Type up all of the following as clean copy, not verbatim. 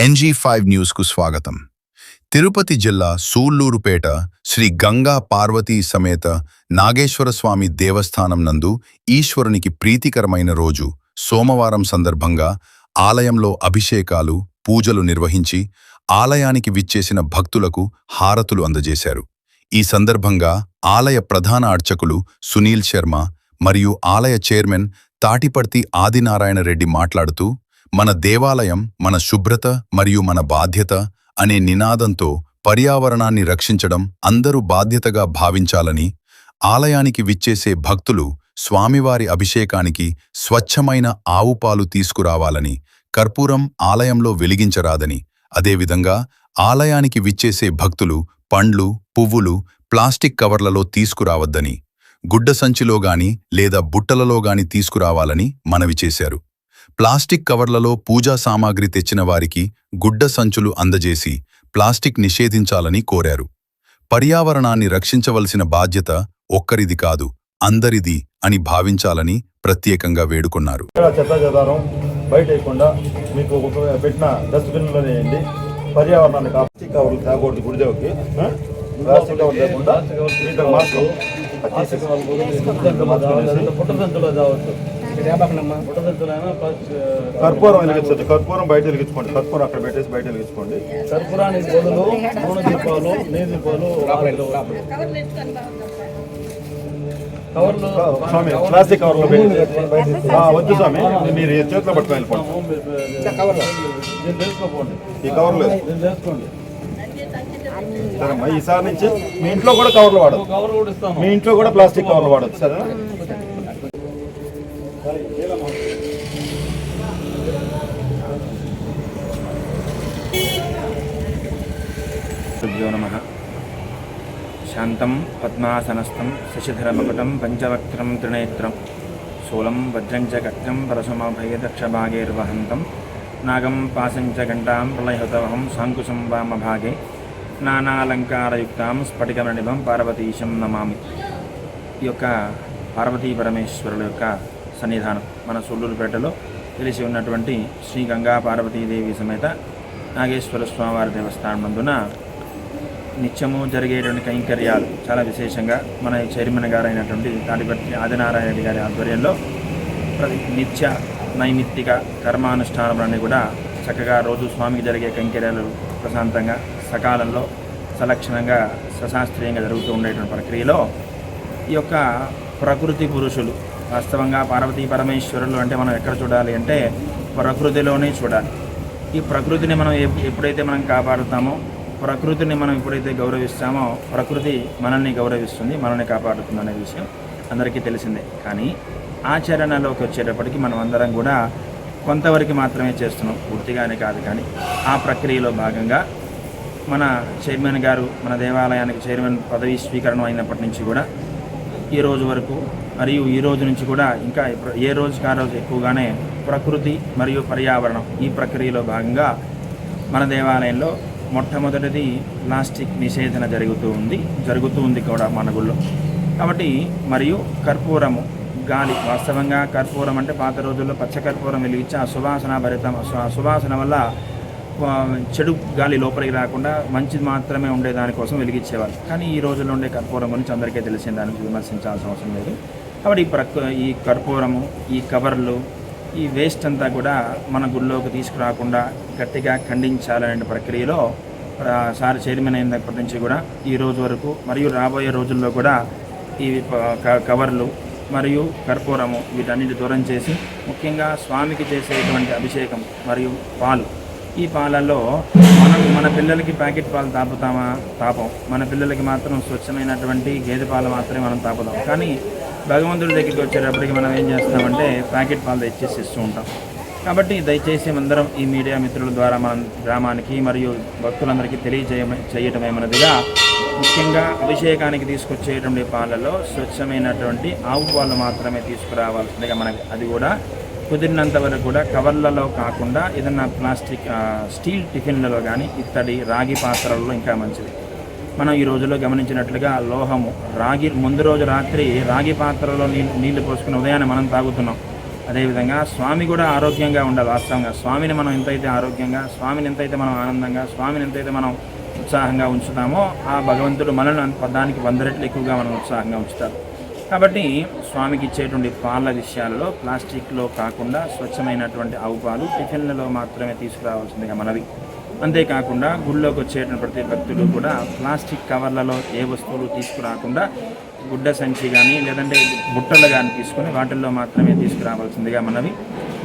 NG5 న్యూస్కు స్వాగతం. తిరుపతి జిల్లా సూళ్లూరుపేట శ్రీ గంగా పార్వతీ సమేత నాగేశ్వరస్వామి దేవస్థానం నందు ఈశ్వరునికి ప్రీతికరమైన రోజు సోమవారం సందర్భంగా ఆలయంలో అభిషేకాలు, పూజలు నిర్వహించి ఆలయానికి విచ్చేసిన భక్తులకు హారతులు అందజేశారు. ఈ సందర్భంగా ఆలయ ప్రధాన అర్చకులు సునీల్ శర్మ మరియు ఆలయ చైర్మన్ తాటిపర్తి ఆదినారాయణ రెడ్డి మాట్లాడుతూ, మన దేవాలయం మన శుభ్రత మరియు మన బాధ్యత అనే నినాదంతో పర్యావరణాన్ని రక్షించడం అందరూ బాధ్యతగా భావించాలని, ఆలయానికి విచ్చేసే భక్తులు స్వామివారి అభిషేకానికి స్వచ్ఛమైన ఆవుపాలు తీసుకురావాలని, కర్పూరం ఆలయంలో వెలిగించరాదని, అదేవిధంగా ఆలయానికి విచ్చేసే భక్తులు పండ్లు, పువ్వులు ప్లాస్టిక్ కవర్లలో తీసుకురావద్దని, గుడ్డ సంచిలో గాని లేదా బుట్టలలో గాని తీసుకురావాలని మనవి చేశారు. ప్లాస్టిక్ కవర్లలో పూజా సామాగ్రి తెచ్చిన వారికి గుడ్డ సంచులు అందజేసి ప్లాస్టిక్ నిషేధించాలని కోరారు. పర్యావరణాన్ని రక్షించవలసిన బాధ్యత ఒక్కరిది కాదు, అందరిది అని భావించాలని ప్రత్యేకంగా వేడుకున్నారు. పర్యావరణాన్ని ప్లాస్టిక్ కవర్లు తేకూడదు. గుడిదేవుకి ప్లాస్టిక్ కవర్ లేకుండా కర్పూరం వెలిగించండి. కర్పూరం బయట వెలిగించుకోండి. కర్పూరం అక్కడ పెట్టేసి బయట వెలిగించుకోండి. కర్పూరానికి బదులు నూనె దీపాలు, నీరు దీపాలు స్వామి ప్లాస్టిక్ కవర్లో వద్దు స్వామి, మీరు చేతిలో పట్టుకొని వెళ్ళిపోండి. ఈ కవర్లు వేసుకోండి. ఈసారి నుంచి మీ ఇంట్లో కూడా కవర్లు వాడదు. మీ ఇంట్లో కూడా ప్లాస్టిక్ కవర్లు వాడదు. సరేనా? నమః. శాంతం పద్మాసనస్థం శశిధరమకుటం పంచవక్త్రం త్రినేత్రం శూలం వజ్రం చ కట్రం పరశుమభయదక్షభాగేర్వహంతం నాగం పాశంచ గంటాం ప్రళయహుతవహం సాంకుశం వామభాగే నానాలంకారయుక్తాం స్ఫటికమణిభం పార్వతీశం నమామి. ఈ యొక్క పార్వతీ పరమేశ్వరుల యొక్క సన్నిధానం మన సూళ్లూరుపేటలో తెలిసి ఉన్నటువంటి శ్రీ గంగా పార్వతీదేవి సమేత నాగేశ్వర స్వామివారి దేవస్థానం నందున నిత్యము జరిగేటువంటి కైంకర్యాలు చాలా విశేషంగా మన చైర్మన్ గారు అయినటువంటి తాటిపర్తి ఆదినారాయణ రెడ్డి గారి ఆధ్వర్యంలో నిత్య నైమిత్తిక కర్మానుష్ఠానాలన్నీ కూడా చక్కగా రోజు స్వామికి జరిగే కైంకర్యాలు ప్రశాంతంగా సకాలంలో సలక్షణంగా సశాస్త్రీయంగా జరుగుతూ ఉండేటువంటి ప్రక్రియలో ఈ యొక్క ప్రకృతి పురుషులు వాస్తవంగా పార్వతీ పరమేశ్వరులు అంటే మనం ఎక్కడ చూడాలి అంటే ప్రకృతిలోనే చూడాలి. ఈ ప్రకృతిని మనం ఎప్పుడైతే మనం కాపాడుతామో, ప్రకృతిని మనం ఎప్పుడైతే గౌరవిస్తామో ప్రకృతి మనల్ని గౌరవిస్తుంది, మనల్ని కాపాడుతుంది అనే విషయం అందరికీ తెలిసిందే. కానీ ఆచరణలోకి వచ్చేటప్పటికి మనం అందరం కూడా కొంతవరకు మాత్రమే చేస్తున్నాం, పూర్తిగానే కాదు. కానీ ఆ ప్రక్రియలో భాగంగా మన చైర్మన్ గారు మన దేవాలయానికి చైర్మన్ పదవి స్వీకరణ అయినప్పటి నుంచి కూడా ఈ రోజు వరకు మరియు ఈ రోజు నుంచి కూడా ఇంకా ఏ రోజుకి ఆ రోజు ఎక్కువగానే ప్రకృతి మరియు పర్యావరణం ఈ ప్రక్రియలో భాగంగా మన దేవాలయంలో మొట్టమొదటిది ప్లాస్టిక్ నిషేధన జరుగుతూ ఉంది కూడా మన గుళ్ళో. కాబట్టి మరియు కర్పూరము గాలి, వాస్తవంగా కర్పూరం అంటే పాత రోజుల్లో పచ్చ కర్పూరం వెలిగించి ఆ సువాసన భరితం, సువాసన వల్ల చెడు గాలి లోపలికి రాకుండా మంచిది మాత్రమే ఉండే దానికోసం వెలిగించేవాళ్ళు. కానీ ఈ రోజుల్లో ఉండే కర్పూరం గురించి అందరికీ తెలిసిన దాని గురించి విమర్శించాల్సిన అవసరం లేదు. కాబట్టి ఈ కర్పూరము, ఈ కవర్లు, ఈ వేస్ట్ అంతా కూడా మన గుళ్ళోకి తీసుకురాకుండా గట్టిగా ఖండించాలనే ప్రక్రియలో సార్ చైర్మన్ అయినప్పటి నుంచి కూడా ఈ రోజు వరకు మరియు రాబోయే రోజుల్లో కూడా ఈ కవర్లు మరియు కర్పూరము వీటన్నిటి దూరం చేసి ముఖ్యంగా స్వామికి చేసేటువంటి అభిషేకం మరియు పాలు, ఈ పాలల్లో మన పిల్లలకి ప్యాకెట్ పాలు తాపం. మన పిల్లలకి మాత్రం స్వచ్ఛమైనటువంటి గేదె పాలు మాత్రమే మనం తాపుతాం. కానీ భగవంతుడి దగ్గరికి వచ్చేటప్పటికి మనం ఏం చేస్తామంటే ప్యాకెట్ పాలు తెచ్చేసి ఇస్తూ ఉంటాం. కాబట్టి దయచేసి అందరం ఈ మీడియా మిత్రుల ద్వారా మనం గ్రామానికి మరియు భక్తులందరికీ చేయటమేమన్నదిగా, ముఖ్యంగా అభిషేకానికి తీసుకొచ్చేటువంటి పాలలో స్వచ్ఛమైనటువంటి ఆవు పాలు మాత్రమే తీసుకురావాల్సిందిగా మనకి, అది కూడా కుదిరినంత వరకు కూడా కవర్లలో కాకుండా ఏదన్నా ప్లాస్టిక్ స్టీల్ టిఫిన్లలో కానీ ఇత్తడి రాగి పాత్రలలో ఇంకా మంచిది. మనం ఈ రోజుల్లో గమనించినట్లుగా లోహము రాగి ముందు రోజు రాత్రి రాగి పాత్రలో నీళ్లు పోసుకుని ఉదయాన్నే మనం తాగుతున్నాం. అదేవిధంగా స్వామి కూడా ఆరోగ్యంగా ఉండాలి. వాస్తవంగా స్వామిని మనం ఎంతైతే ఆరోగ్యంగా, స్వామిని ఎంతైతే మనం ఆనందంగా, స్వామిని ఎంతైతే మనం ఉత్సాహంగా ఉంచుతామో ఆ భగవంతుడు మనల్ని దానికి 100 రెట్లు ఎక్కువగా మనం ఉత్సాహంగా ఉంచుతారు. కాబట్టి స్వామికి ఇచ్చేటువంటి పాల విషయాలలో ప్లాస్టిక్లో కాకుండా స్వచ్ఛమైనటువంటి ఆవు పాలు టిఫిన్లలో మాత్రమే తీసుకురావాల్సిందిగా మనవి. అంతేకాకుండా గుళ్ళోకి వచ్చేటువంటి ప్రతి భక్తులు కూడా ప్లాస్టిక్ కవర్లలో ఏ వస్తువులు తీసుకురాకుండా గుడ్డ సంచి కానీ లేదంటే బుట్టలు కానీ తీసుకొని వాటిల్లో మాత్రమే తీసుకురావాల్సిందిగా మనవి.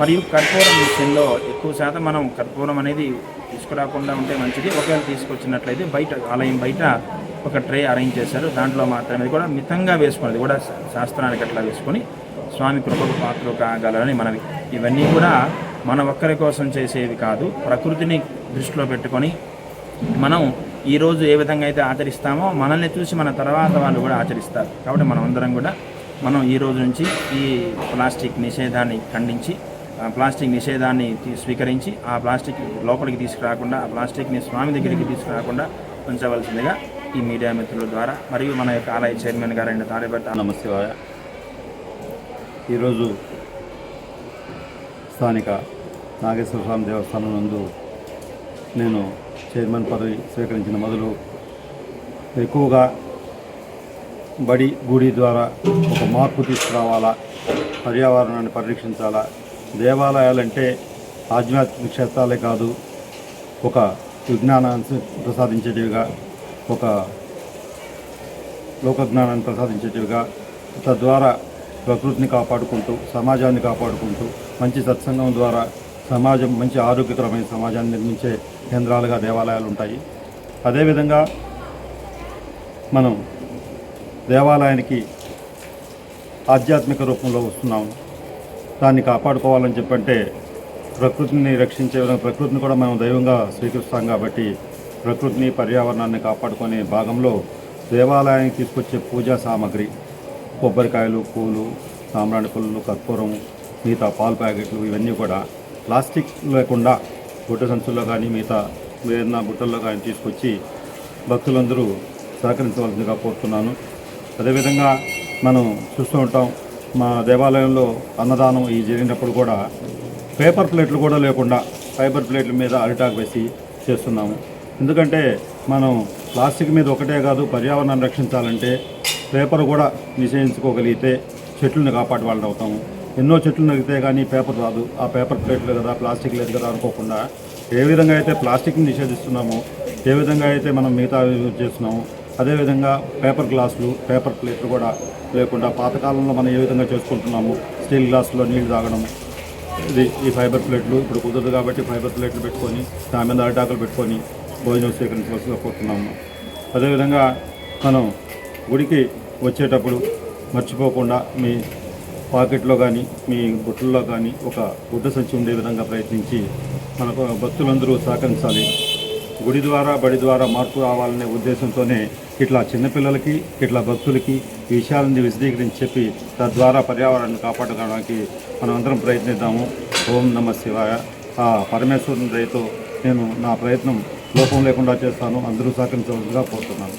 మరియు కర్పూరం విషయంలో ఎక్కువ శాతం మనం కర్పూరం అనేది తీసుకురాకుండా ఉంటే మంచిది. ఒకవేళ తీసుకొచ్చినట్లయితే ఆలయం బయట ఒక ట్రే అరేంజ్ చేశారు, దాంట్లో మాత్రమే కూడా మితంగా వేసుకున్నది కూడా శాస్త్రానికి అట్లా వేసుకొని స్వామి కృపకు పాత్ర కాగలరని మనవి. ఇవన్నీ కూడా మన ఒక్కరి కోసం చేసేవి కాదు, ప్రకృతిని దృష్టిలో పెట్టుకొని మనం ఈరోజు ఏ విధంగా అయితే ఆచరిస్తామో మనల్ని చూసి మన తర్వాత వాళ్ళు కూడా ఆచరిస్తారు. కాబట్టి మనం అందరం కూడా ఈ రోజు నుంచి ఈ ప్లాస్టిక్ నిషేధాన్ని ఖండించి ప్లాస్టిక్ నిషేధాన్ని స్వీకరించి ఆ ప్లాస్టిక్ లోపలికి తీసుకురాకుండా, ఆ ప్లాస్టిక్ని స్వామి దగ్గరికి తీసుకురాకుండా ఉంచవలసిందిగా ఈ మీడియా మిత్రుల ద్వారా మరియు మన యొక్క ఆలయ చైర్మన్ గారైన తాడేపల్లి నమశివాయ. ఈరోజు స్థానిక నాగేశ్వర స్వామి దేవస్థానం నందు నేను చైర్మన్ పదవి స్వీకరించిన మొదలు ఎక్కువగా బడి గుడి ద్వారా ఒక మార్పు తీసుకురావాలా, పర్యావరణాన్ని పరిరక్షించాలా. దేవాలయాలంటే ఆధ్యాత్మిక క్షేత్రాలే కాదు, ఒక విజ్ఞానాన్ని ప్రసాదించేటివిగా, ఒక లోకజ్ఞానాన్ని ప్రసాదించేటివిగా, తద్వారా ప్రకృతిని కాపాడుకుంటూ సమాజాన్ని కాపాడుకుంటూ మంచి సత్సంగం ద్వారా సమాజం మంచి ఆరోగ్యకరమైన సమాజాన్ని నిర్మించే కేంద్రాలుగా దేవాలయాలు ఉంటాయి. అదేవిధంగా మనం దేవాలయానికి ఆధ్యాత్మిక రూపంలో వస్తున్నాము, దాన్ని కాపాడుకోవాలని చెప్పంటే ప్రకృతిని రక్షించే విధంగా ప్రకృతిని కూడా మనం దైవంగా స్వీకరిస్తాం. కాబట్టి ప్రకృతిని పర్యావరణాన్ని కాపాడుకునే భాగంలో దేవాలయానికి తీసుకొచ్చే పూజా సామాగ్రి, కొబ్బరికాయలు, పూలు, సాంబ్రాణి పుల్లలు, కర్పూరం, మిగతా పాలు ప్యాకెట్లు ఇవన్నీ కూడా ప్లాస్టిక్ లేకుండా గుడ్డ సంచుల్లో కానీ మిగతా ఏదైనా బుట్టల్లో కానీ తీసుకొచ్చి భక్తులందరూ సహకరించవలసిందిగా కోరుతున్నాను. అదేవిధంగా మనం చూస్తూ ఉంటాం, మా దేవాలయంలో అన్నదానం ఈ జరిగినప్పుడు కూడా పేపర్ ప్లేట్లు కూడా లేకుండా ఫైబర్ ప్లేట్ల మీద అరిటాకు వేసి చేస్తున్నాము. ఎందుకంటే మనం ప్లాస్టిక్ మీద ఒకటే కాదు, పర్యావరణాన్ని రక్షించాలంటే పేపర్ కూడా నిషేధించుకోగలిగితే చెట్లను కాపాడే వాళ్ళు అవుతాము. ఎన్నో చెట్లు నరిగితే కానీ పేపర్ రాదు. ఆ పేపర్ ప్లేట్లు కదా, ప్లాస్టిక్ లేదు కదా అనుకోకుండా ఏ విధంగా అయితే ప్లాస్టిక్ని నిషేధిస్తున్నామో, ఏ విధంగా అయితే మనం మిగతా యూజ్ చేస్తున్నామో, అదేవిధంగా పేపర్ గ్లాసులు, పేపర్ ప్లేట్లు కూడా లేకుండా పాతకాలంలో మనం ఏ విధంగా చేసుకుంటున్నాము, స్టీల్ గ్లాసులో నీళ్లు తాగడం, ఈ ఫైబర్ ప్లేట్లు ఇప్పుడు కుదరదు కాబట్టి ఫైబర్ ప్లేట్లు పెట్టుకొని దాని మీద అరిటాకులు పెట్టుకొని భోజనం స్వీకరించవలసిగా కోరుతున్నాము. అదేవిధంగా మనం గుడికి వచ్చేటప్పుడు మర్చిపోకుండా మీ పాకెట్లో కానీ మీ బుట్టల్లో కానీ ఒక గుడ్డ సంచి ఉండే విధంగా ప్రయత్నించి మనకు భక్తులందరూ సహకరించాలి. గుడి ద్వారా బడి ద్వారా మార్పు రావాలనే ఉద్దేశంతోనే ఇట్లా చిన్నపిల్లలకి ఇట్లా భక్తులకి ఈ విషయాలని విశదీకరించి చెప్పి తద్వారా పర్యావరణాన్ని కాపాడుకోవడానికి మనం అందరం ప్రయత్నిద్దాము. ఓం నమః శివాయ. ఆ పరమేశ్వరుని దయతో నేను నా ప్రయత్నం లోపం లేకుండా చేస్తాను. అందరూ సహకరించవలసిగా కోరుతున్నాను.